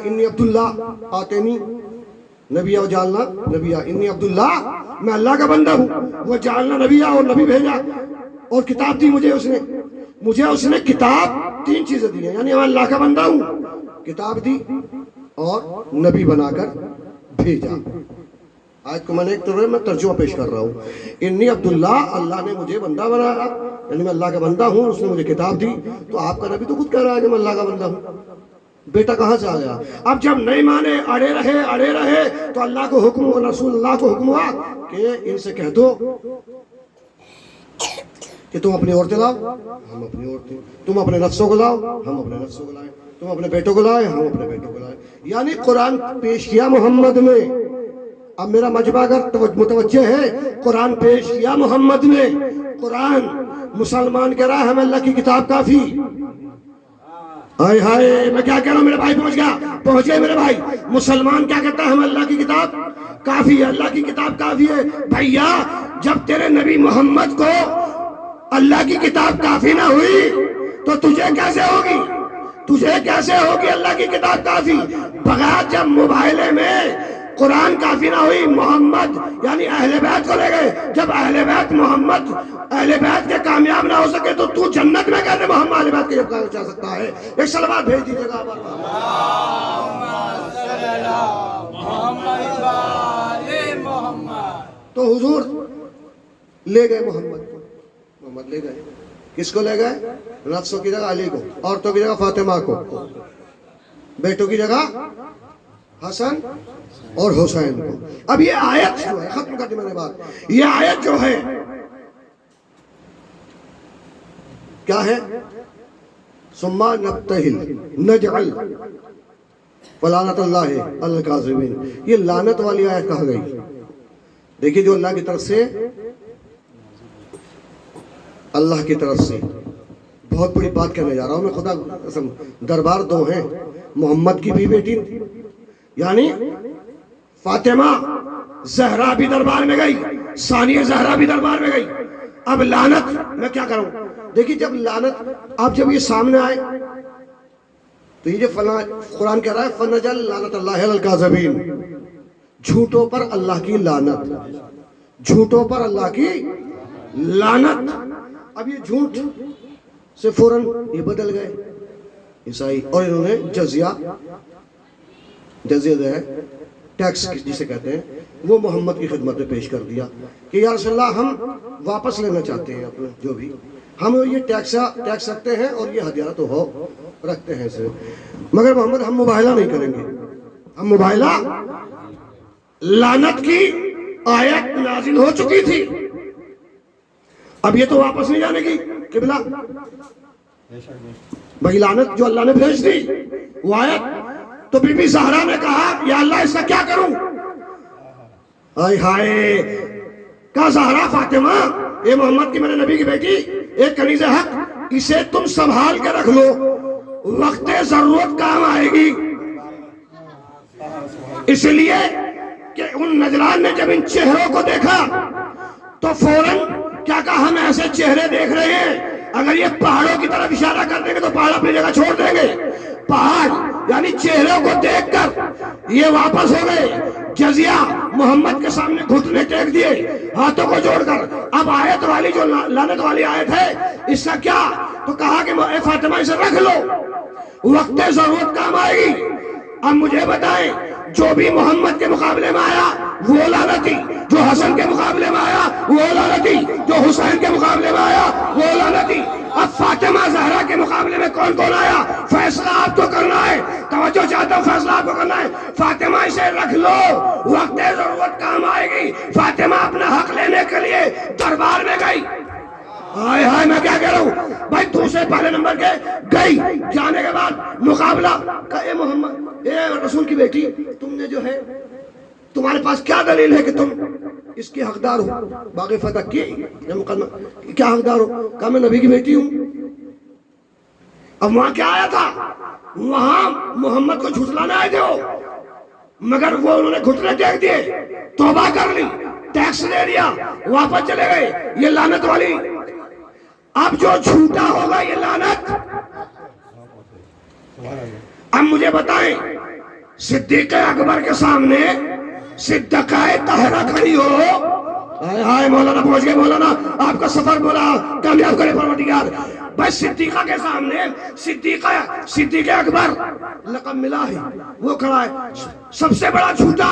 انی عبداللہ آتینی نبی و جعلنا نبی انی عبداللہ, میں اللہ کا بندہ ہوں, وہ جعلنا نبی اور نبی بھیجا اور کتاب دی مجھے اس نے کتاب 3 چیزیں دی ہیں, یعنی میں اللہ کا بندہ ہوں, کتاب دی اور نبی بنا کر بھیجا. آج کو میں نے ایک طرح میں ترجمہ پیش کر رہا ہوں. انی عبداللہ, اللہ نے مجھے بندہ بنایا, یعنی میں اللہ کا بندہ ہوں, اس نے مجھے کتاب دی. تو آپ کا نبی تو خود کہہ رہا ہے کہ میں اللہ کا بندہ ہوں. بیٹا کہاں سے آ گیا؟ اب جب نہیں مانے اڑے رہے تو اللہ کو حکم ہوا, رسول اللہ کو حکم ہوا کہ ان سے کہہ دو کہ تم اپنی عورتیں لاؤ, ہم اپنی عورتیں, تم اپنے نفسوں کو لاؤ, ہم اپنے نفسوں کو لائیں, تم اپنے بیٹوں کو لائے, ہم اپنے بیٹوں کو لائیں. یعنی قرآن پیش کیا محمد نے. اب میرا مجمع اگر متوجہ ہے, قرآن پیش کیا محمد نے. قرآن مسلمان کہہ رہا ہے ہمیں اللہ کی کتاب کافی. ہائے ہائے میں کیا کہہ رہا ہوں, میرے بھائی پہنچ گئے میرے بھائی. مسلمان کیا کہتا ہے ہمیں اللہ کی کتاب کافی ہے, اللہ کی کتاب کافی ہے. بھیا جب تیرے نبی محمد کو اللہ کی کتاب کافی نہ ہوئی تو تجھے کیسے ہوگی اللہ کی کتاب کافی. بغیر جب مباہلے میں قرآن کافی نہ ہوئی, محمد یعنی اہل بیت کو لے گئے. جب اہل بیت اہل بیت کے کامیاب نہ ہو سکے تو تو جنت میں کہتے محمد اہل بیت کے جب جا سکتا ہے. ایک صلوات بھیج دیجیے گا. تو حضور لے گئے محمد لے گئے. کس کو لے گئے؟ نفسوں کی جگہ علی کو, عورتوں کی جگہ فاطمہ کو, بیٹوں کی جگہ حسن اور حسین کو. اب یہ آیت جو ہے, ختم کر دی میں نے بات, یہ آیت جو ہے کیا ہے؟ ثم نبتہل نجعل ولعنت اللہ علی الکاذبین. یہ لعنت والی آیت کہا گئی. دیکھیے جو اللہ کی طرف سے بہت بڑی بات کرنے جا رہا ہوں میں, خدا قسم. دربار 2 ہیں, محمد کی بھی بیٹی یعنی فاطمہ زہرا بھی دربار میں گئی, ثانیہ زہرا بھی دربار میں گئی. اب لعنت میں کیا کروں. دیکھیے جب لعنت اب جب یہ سامنے آئے تو یہ جو قرآن کہہ رہا ہے فنجعل لعنت اللہ علی الکاذبین, جھوٹوں پر اللہ کی لعنت, جھوٹوں پر اللہ کی لعنت. اب یہ جھوٹ سے فوراً یہ بدل گئے عیسائی, اور انہوں نے جزیہ جو ہے ٹیکس جسے کہتے ہیں وہ محمد کی خدمت میں پیش کر دیا کہ یا رسول اللہ ہم واپس لینا چاہتے ہیں اپنا جو بھی ہم یہ ٹیکس رکھتے ہیں اور یہ ہدیہ تو ہو رکھتے ہیں اسے, مگر محمد ہم مباہلہ نہیں کریں گے. ہم مباہلہ, لعنت کی آیت نازل ہو چکی تھی, اب یہ تو واپس نہیں جانے کی. قبلہ بھائی لعنت جو اللہ نے بھیج دی وہ آیت، تو بی بی زہرا نے کہا یا اللہ اس کا کیا کروں؟ آئے ہائے، کہا زہرا فاطمہ اے محمد کی میرے نبی کی بیٹی ایک کنیز حق، اسے تم سنبھال کے رکھ لو، وقت ضرورت کام آئے گی۔ اس لیے کہ ان نجران نے جب ان چہروں کو دیکھا تو فوراً کیا کہا ہم ایسے چہرے دیکھ رہے ہیں اگر یہ پہاڑوں کی طرف اشارہ کر دیں گے تو پہاڑ اپنی جگہ چھوڑ دیں گے۔ پہاڑ یعنی چہروں کو دیکھ کر یہ واپس ہو گئے، جزیہ محمد کے سامنے گھٹنے ٹیک دیے ہاتھوں کو جوڑ کر۔ اب آیت والی جو لعنت والی آیت ہے اس کا کیا؟ تو کہا کہ اے فاطمہ اسے رکھ لو، وقت ضرورت کام آئے گی۔ اب مجھے بتائیں جو بھی محمد کے مقابلے میں آیا وہ لعنتی، جو حسن کے مقابلے میں آیا وہ لعنتی، جو حسین کے مقابلے میں آیا وہ لعنتی۔ اب فاطمہ زہرا کے مقابلے میں کون کون آیا؟ فیصلہ آپ کو کرنا ہے، توجہ چاہتا ہوں، فیصلہ آپ کو کرنا ہے۔ فاطمہ اسے رکھ لو، وقت ضرورت کام آئے گی۔ فاطمہ اپنا حق لینے کے لیے دربار میں گئی۔ ہائے ہائے، میں کیا کہہ رہا ہوں بھائی، دوسرے پہلے نمبر کے گئی، جانے کے بعد مقابلہ کہ اے محمد، اے رسول کی بیٹی، تم نے جو ہے تمہارے پاس کیا دلیل ہے کہ تم اس کی حقدار ہو؟ باغ فتح کی مقدمہ کیا حقدار ہو؟ کہا میں نبی کی بیٹی ہوں۔ اب وہاں کیا آیا تھا؟ وہاں محمد کو جھٹلانے آئے تھے وہ، مگر وہ انہوں نے گھٹنے ٹیک دیے، توبہ کر لی، ٹیکس دے دیا، واپس چلے گئے۔ یہ لعنت والی، اب جو جھوٹا ہوگا یہ لعنت۔ اب مجھے بتائیں صدیق اکبر کے سامنے صدیقہ طاہرہ کھڑی ہو، ہائے ہائے مولانا پہنچ گئے، مولانا آپ کا سفر بولا کامیاب کرے پروردگار۔ بھائی صدیقہ کے سامنے صدیق اکبر لقب ملا ہے، وہ کھڑا ہے، سب سے بڑا جھوٹا۔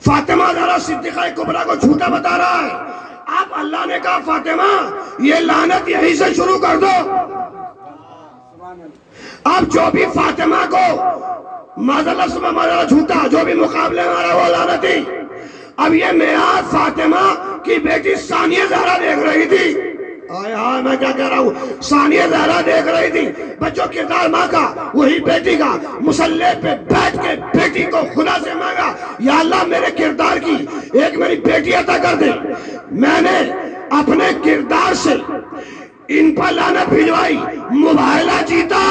فاطمہ زہرا صدیقہ کبریٰ کو جھوٹا بتا رہا ہے۔ اب اللہ نے کہا فاطمہ یہ لعنت یہی سے شروع کر دو۔ اب جو بھی فاطمہ کو معذاللہ جھوٹا، جو بھی مقابلے میں آ رہا وہ لعنتی۔ اب یہ معراج فاطمہ کی بیٹی ثانیہ زہرا دیکھ رہی تھی۔ آئے ہائے، میں کیا کہہ رہا ہوں، ثانیہ زہرا دیکھ رہی تھی۔ بچوں کردار ماں کا وہی بیٹی کا، مصلی پہ بیٹھ کے بیٹی کو خدا سے مانگا یا اللہ میرے کردار کی ایک میری بیٹی عطا کر دے۔ میں نے اپنے کردار سے ان پر لعنت بھجوائی، مباہلہ جیتا۔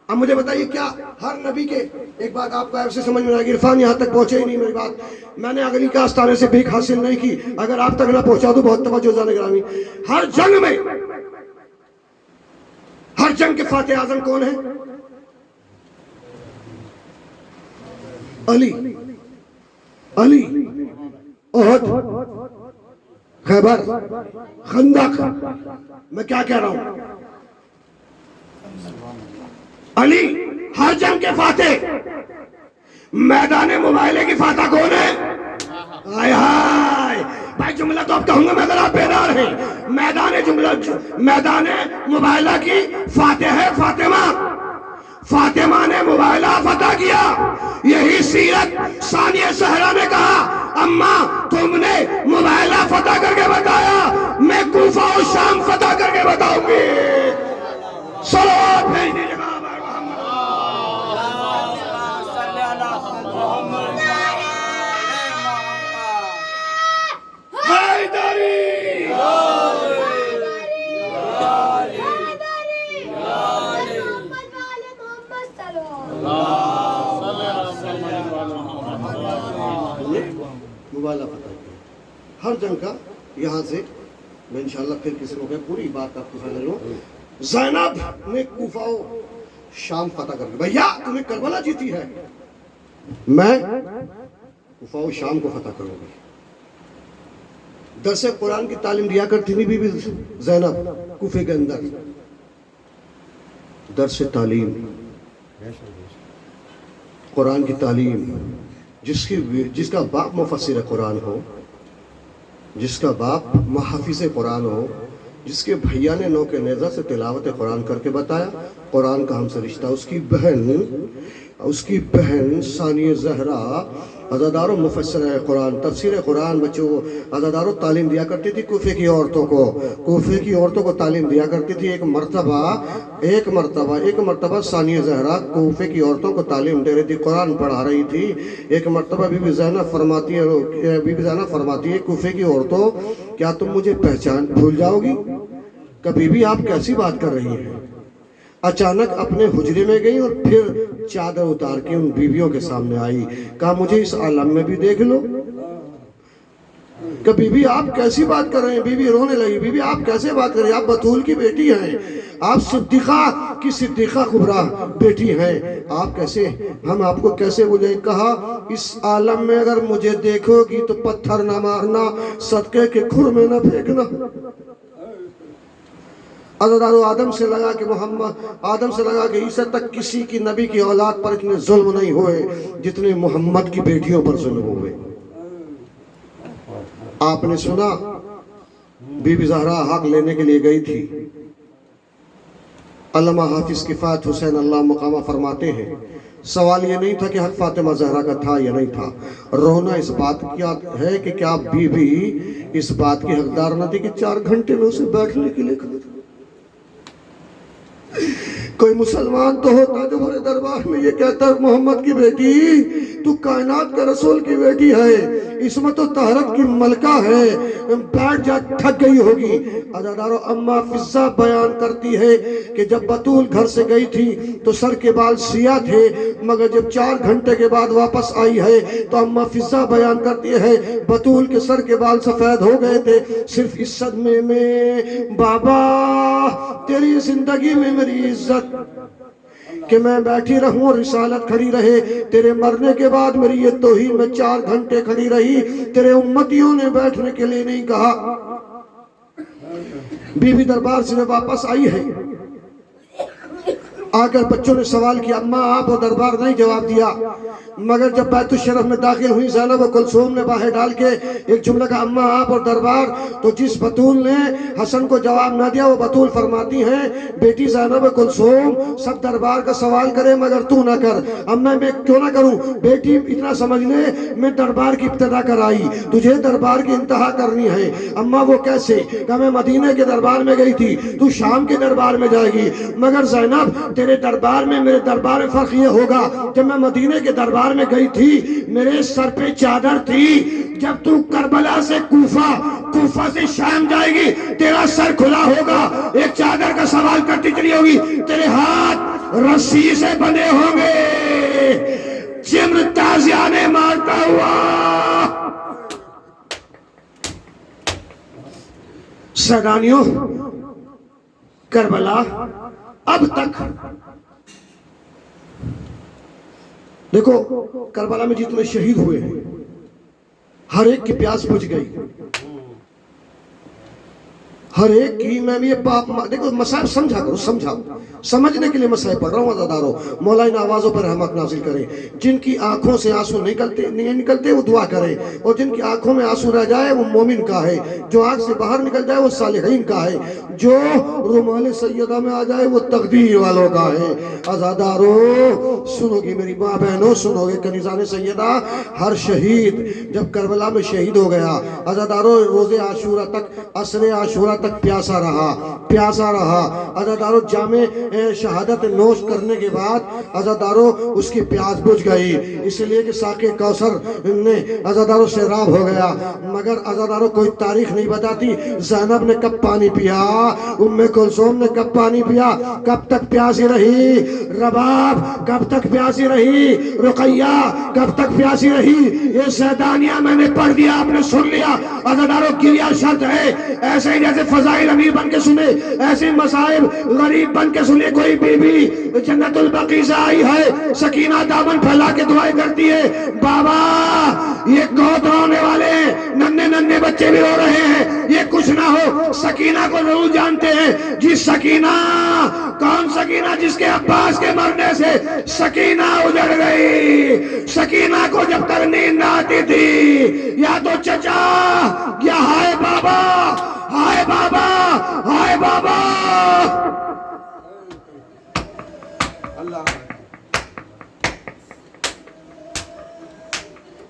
اب مجھے بتائیے کیا ہر نبی کے، ایک بات آپ کو ایسے سمجھ میں آئے گی، عرفان یہاں تک پہنچے ہی نہیں میری بات، میں نے اگلی کا آستانے سے بھیک حاصل نہیں کی، اگر آپ تک نہ پہنچا دوں بہت توجہ جانے گرامی۔ ہر جنگ میں، ہر جنگ کے فاتح اعظم کون ہیں؟ علی، علی، احد، خیبر، خندق۔ میں کیا کہہ رہا ہوں، علی ہر جنگ کے فاتح۔ میدان مباہلے کی فاتح کون ہے؟ آئے ہائے بھائی، جملہ تو اب کہوں گا میں اگر آپ بیدار ہیں۔ میدان مباہلہ کی فاتح ہے فاطمہ۔ فاطمہ نے مباہلہ فتح کیا۔ یہی سیرت ثانیہ زہرا نے کہا اماں تم نے مباہلہ فتح کر کے بتایا، میں کوفہ اور شام فتح کر کے بتاؤں گی۔ صلوات بھیج دیجیے گا۔ مباہلہ فتح کیا ہر جنگ کا۔ یہاں سے میں انشاءاللہ پھر کسی موقع پوری بات آپ کو فائدہ لوں۔ زینب نے کوفہ و شام فتح کر کے، بھیا تمہیں کربلا جیتی ہے، میں کوفہ و شام کو فتح کروں گی۔ درس قرآن کی تعلیم دیا کرتی تھی بی بی زینب کوفے کے اندر، درس تعلیم، قرآن کی تعلیم۔ جس کا باپ مفسر قرآن ہو، جس کا باپ محافظ قرآن ہو، جس کے بھیا نے نو کے نیزہ سے تلاوت قرآن کر کے بتایا، قرآن کا ہم سے رشتہ. اس کی بہن ثانیہ زہرا عزادارو مفسر قرآن، تفسیر قرآن بچوں کو عزادارو تعلیم دیا کرتی تھی. کوفے کی عورتوں کو تعلیم دیا کرتی تھی. ایک مرتبہ ثانیہ زہرا کوفے کی عورتوں کو تعلیم دے رہی تھی، قرآن پڑھا رہی تھی. ایک مرتبہ بی بی زینب فرماتی ہے کوفے کی عورتوں کیا تم مجھے پہچان بھول جاؤ گی؟ کبھی بھی آپ کیسی بات کر رہی ہیں؟ اچانک اپنے حجرے میں گئی اور پھر چادر اتار کے ان بیویوں کے سامنے آئی. کہا مجھے اس عالم میں بھی دیکھ لو. کبھی بھی آپ کیسی بات کر رہے ہیں؟ بیوی رونے لگی. بیوی آپ کیسے بات کر رہے ہیں؟ آپ بطول کی بیٹی ہیں، آپ صدیقہ کبریٰ بیٹی ہیں، آپ کیسے، ہم آپ کو کیسے بولیں؟ کہا اس عالم میں اگر مجھے دیکھو گی تو پتھر نہ مارنا، صدقے کے کھر میں نہ پھینکنا. عزادارو آدم سے لگا کہ عیسیٰ تک کسی کی نبی کی اولاد پر اتنے ظلم نہیں ہوئے جتنے محمد کی بیٹیوں پر ظلم ہوئے. آپ نے سنا بی بی زہرا حق لینے کے لیے گئی تھی. علامہ حافظ کفایت حسین اللہ مقامہ فرماتے ہیں سوال یہ نہیں تھا کہ حق فاطمہ زہرا کا تھا یا نہیں تھا، رونا اس بات کیا ہے کہ کیا بی بی اس بات کی حقدار نہ تھی کہ 4 گھنٹے میں اسے بیٹھنے کے لیے کھڑے تھے. کوئی مسلمان تو ہوتا جو بڑے دربار میں یہ کہتا ہے محمد کی بیٹی تو کائنات کے رسول کی بیٹی ہے، عصمت و طہارت کی ملکہ ہے، بیٹھ جا تھک گئی ہوگی. عزادارو اماں فضہ بیان کرتی ہے کہ جب بطول گھر سے گئی تھی تو سر کے بال سیاہ تھے، مگر جب 4 گھنٹے کے بعد واپس آئی ہے تو اماں فضہ بیان کرتی ہے بطول کے سر کے بال سفید ہو گئے تھے. صرف اس صدمے میں بابا تیری زندگی میں میری عزت کہ میں بیٹھی رہوں اور رسالت کھڑی رہے، تیرے مرنے کے بعد میری یہ توہین میں 4 گھنٹے کھڑی رہی، تیرے امتیوں نے بیٹھنے کے لیے نہیں کہا. بی بی دربار سے واپس آئی ہے، آ کر بچوں نے سوال کیا اماں آپ وہ دربار نہیں جواب دیا، مگر جب بیت الشرف میں داخل ہوئی زینب و کلثوم نے باہر ڈال کے ایک جملہ کہا اماں آپ اور دربار، تو جس بطول نے حسن کو جواب نہ دیا وہ بطول فرماتی ہیں بیٹی زینب و کلثوم سب دربار کا سوال کرے مگر تو نہ کر. اماں میں کیوں نہ کروں؟ بیٹی اتنا سمجھ لے میں دربار کی ابتدا کرائی، تجھے دربار کی انتہا کرنی ہے. اماں وہ کیسے؟ کہ میں مدینے کے دربار میں گئی تھی، تو شام کے دربار میں جائے گی. مگر زینب تیرے دربار میں میرے دربار میں فرق یہ ہوگا کہ میں مدینے کے دربار میں گئی تھی میرے سر پہ چادر تھی، جب تو کربلا سے کوفہ سے شام جائے گی تیرا سر کھلا ہوگا، ایک چادر کا سوال کرتی چلی ہوگی، تیرے ہاتھ رسی سے بندھے ہوں گے، چمر تازیانے مارتا ہوا. سیدانیوں کربلا اب تک دیکھو کربلا میں جتنے شہید ہوئے ہیں ہر ایک کی پیاس بجھ گئی، ہر ایک کی. میں یہ دیکھو مسائب سمجھا کرو، سمجھنے کے لیے مسائب پڑھ رہا ہوں. عزادارو مولا ان آوازوں پر رحمت نازل کرے. جن کی آنکھوں سے آنسو نہیں نکلتے وہ دعا کرے، اور جن کی آنکھوں میں آنسو رہ جائے وہ مومن کا ہے، جو آنکھ سے باہر نکل جائے وہ صالحین کا ہے، جو رومال سیدہ میں آ جائے وہ تقدیر والوں کا ہے. عزادارو سنو گی میری ماں بہنوں، سنو گے کنیزان سیدہ، ہر شہید جب کربلا میں شہید ہو گیا عزادارو روز عاشورہ تک، عصر عاشورہ تک پیاسا رہا. عزادارو جامع شہادت نوش کرنے کے بعد عزادارو اس کی پیاس بجھ گئی، اس لیے کہ ساقِ کوثر نے عزادارو سیراب ہو گیا. مگر عزادارو کوئی تاریخ نہیں بتاتی زینب نے کب پانی پیا، ام کلثوم نے کب پانی پیا، کب تک پیاسی رہی، رباب کب تک پیاسی رہی، رقیہ کب تک پیاسی رہی. یہ سیدانیہ میں نے پڑھ دیا، آپ نے سن لیا. عزادارو گریہ شرط ہے، ایسے ہی جیسے فضائل امیر بن کے سنے، ایسے مصائب غریب بن کے سنے. کوئی بی بی جنت البقیع سے آئی ہے، سکینہ دامن پھیلا کے دعائیں کرتی ہے بابا یہ گود رونے والے ننھے بچے بھی رو رہے ہیں، یہ کچھ نہ ہو. سکینہ کو ضرور جانتے ہیں جی، سکینہ کون سکینہ؟ جس کے عباس کے مرنے سے سکینہ اجڑ گئی. سکینہ کو جب تک نیند نہ آتی تھی یا تو چچا یا ہائے بابا، ہائے بابا، ہائے بابا.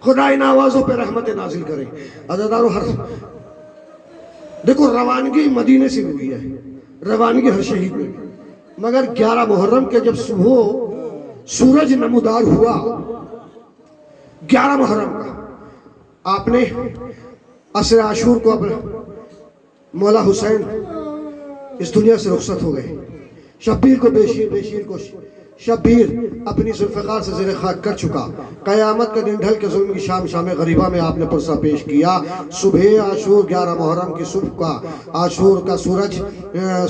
خدا ان آوازوں پہ رحمت نازل کرے. عزیزانو دیکھو روانگی مدینے سے ہوئی ہے، روانگی ہر شہید میں، مگر 11 محرم کے جب صبح سورج نمودار ہوا 11 محرم کا، آپ نے عصر عاشور کو اپنے مولا حسین اس دنیا سے رخصت ہو گئے. شبیر کو بشیر کو شبیر اپنی ذوالفقار سے زیر خاک کر چکا. قیامت کا دن ڈھل کے ظلم کی شام غریبہ میں آپ نے پرسہ پیش کیا. صبح عاشور 11 محرم کی صبح کا عاشور کا سورج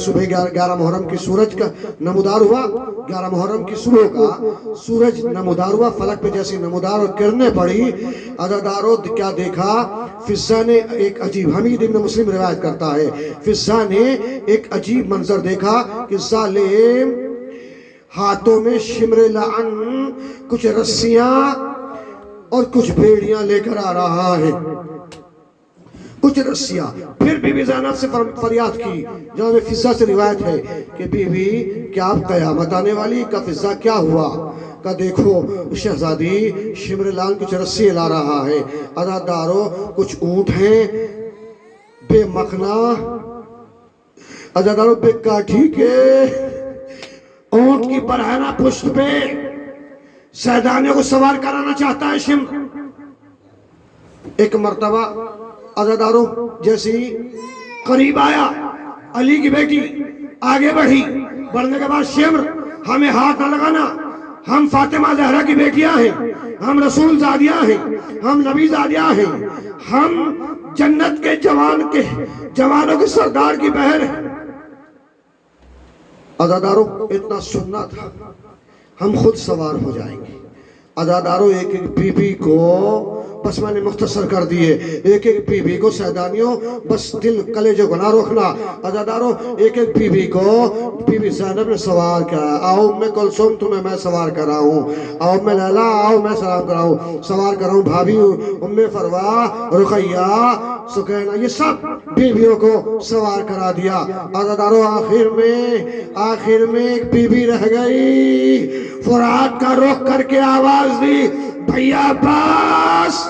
صبح 11 محرم کی سورج کا نمودار ہوا. 11 محرم کی صبح کا سورج نمودار ہوا. فلک پہ جیسی نمودار اور کرنے پڑی. عزادارو کیا دیکھا؟ فضا نے ایک عجیب، حمید ابن مسلم روایت کرتا ہے، فضا نے ایک عجیب منظر دیکھا کہ ظالم ہاتھوں میں شمر لعن کچھ رسیاں اور کچھ بیڑیاں لے کر آ رہا ہے، کچھ رسیاں. پھر بی بی زینب سے فریاد کی، جہاں میں فضا سے روایت ہے کہ بی بی کیا اب قیامت آنے والی؟ کا فضا کیا ہوا؟ کا دیکھو شہزادی شمر لعن کچھ رسی لا رہا ہے. عزادارو کچھ اونٹ ہیں بے مخنا، عزادارو بے کاٹھی کے، اونٹ کی برہنہ پشت پہ سیدانیوں کو سوار کرانا چاہتا ہے شمر. ایک مرتبہ عزادارو جیسی قریب آیا، علی کی بیٹی آگے بڑھی، بڑھنے کے بعد شمر ہمیں ہاتھ نہ لگانا، ہم فاطمہ زہرا کی بیٹیاں ہیں، ہم رسول زادیاں ہیں، ہم نبی زادیاں ہیں، ہم جنت کے جوانوں کے سردار کی بہن ہیں. عزادارو اتنا سننا تھا، ہم خود سوار ہو جائیں گے. عزادارو ایک ایک بی بی کو بس میں نے مختصر کر دیے، ایک ایک بی بی کو سیدانیوں بس دل کلیجے کو نہ روکنا. عزادارو ایک ایک بی بی کو بی بی زینب نے سوار کیا. آؤ ام کلثوم تمہیں میں سوار کر رہا ہوں، آؤ ام لیلا آؤ میں سوار کر رہا ہوں، بھابھی ام فروا، رقیہ، سکینہ، یہ سب بیویوں کو سوار کرا دیا. عزادارو آخر میں ایک بی بی رہ گئی، فرات کا رخ کر کے آواز دی، بھیا عباس،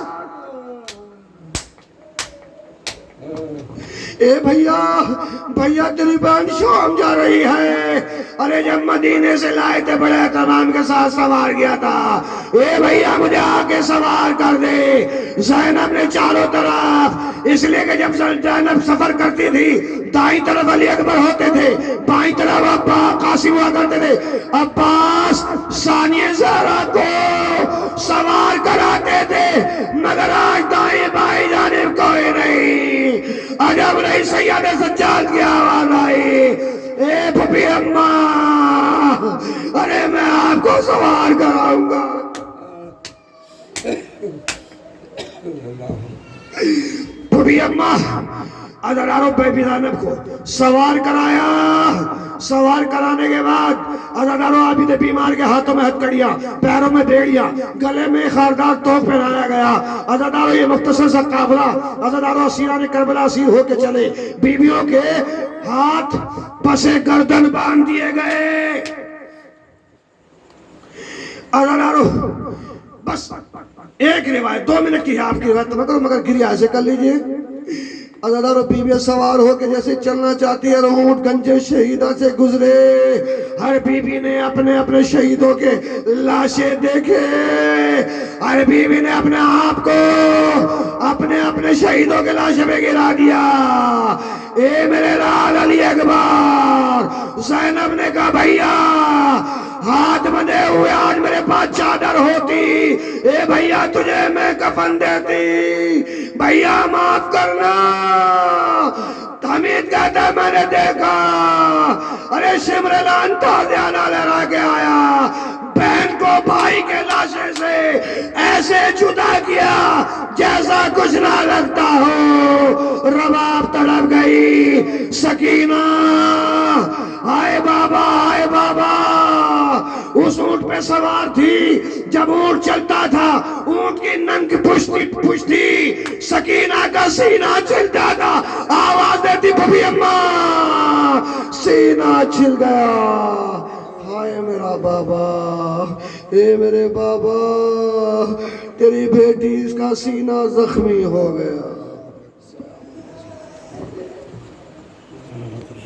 اے بھیا تیری بہن شام جا رہی ہے. ارے جب مدینے سے لائے تھے بڑے اہتمام کے ساتھ سوار گیا تھا، اے بھیا مجھے آگے سوار کر دے. زینب نے چاروں طرف، اس لیے کہ جب زینب سفر کرتی تھی دائیں طرف علی اکبر ہوتے تھے، بائیں طرف قاسم ہوا کرتے تھے. عباس ثانیہ زہرا کو سوار کراتے تھے، مگر آج دائیں بائیں جانب کوئی نہیں. عجب نہیں، سید سجاد کی آواز آئی، اے پھپھی اماں، ارے میں آپ کو سوار کراؤں گا. پھپھی اماں عزادارو بی بی زینب کو سوار کرایا. سوار کرانے کے بعد عزادارو عابد بیمار کے ہاتھوں میں ہتھکڑیاں، پیروں میں بیڑیاں، گلے میں خاردار توپ پہنایا گیا. عزادارو یہ مختصر سا قافلہ عزادارو اسیران کربلا اسیر ہو کے چلے. بیویوں کے ہاتھ پسے گردن باندھ دیے گئے. عزادارو بس ایک روایت 2 منٹ کی ہے، آپ کی روایت نہ کرو مگر گریہ ایسے کر لیجئے. عزادارو بیوی سوار ہو کے جیسے چلنا چاہتی ہے، اونٹ گنجے شہیدہ سے گزرے. ہر بیوی نے اپنے شہیدوں کے لاشیں دیکھے، ہر بیوی نے اپنے آپ کو اپنے شہیدوں کے لاشیں پہ گرا دیا. اے میرے لال علی اکبر، زینب نے کہا بھیا ہاتھ بندھے ہوئے آج میرے پاس چادر ہوتی، اے بھیا تجھے میں کفن دیتی، بھیا معاف کرنا. حمید کہتا ہے میں نے دیکھا، ارے شمر لعن تازیانہ لہرا کے آیا، بہن کو بھائی کے لاشے سے ایسے جدا کیا جیسا کچھ نہ لگتا ہو. رباب تڑپ گئی. سکینہ آئے بابا اس اونٹ پہ سوار تھی. جب اونٹ چلتا تھا اونٹ کی ننگ پشتی سکینہ کا سینہ چلتا تھا، آواز دیتی پھپھی اماں سینہ چل گیا. ہائے میرا بابا، اے میرے بابا، تیری بیٹی اس کا سینہ زخمی ہو گیا.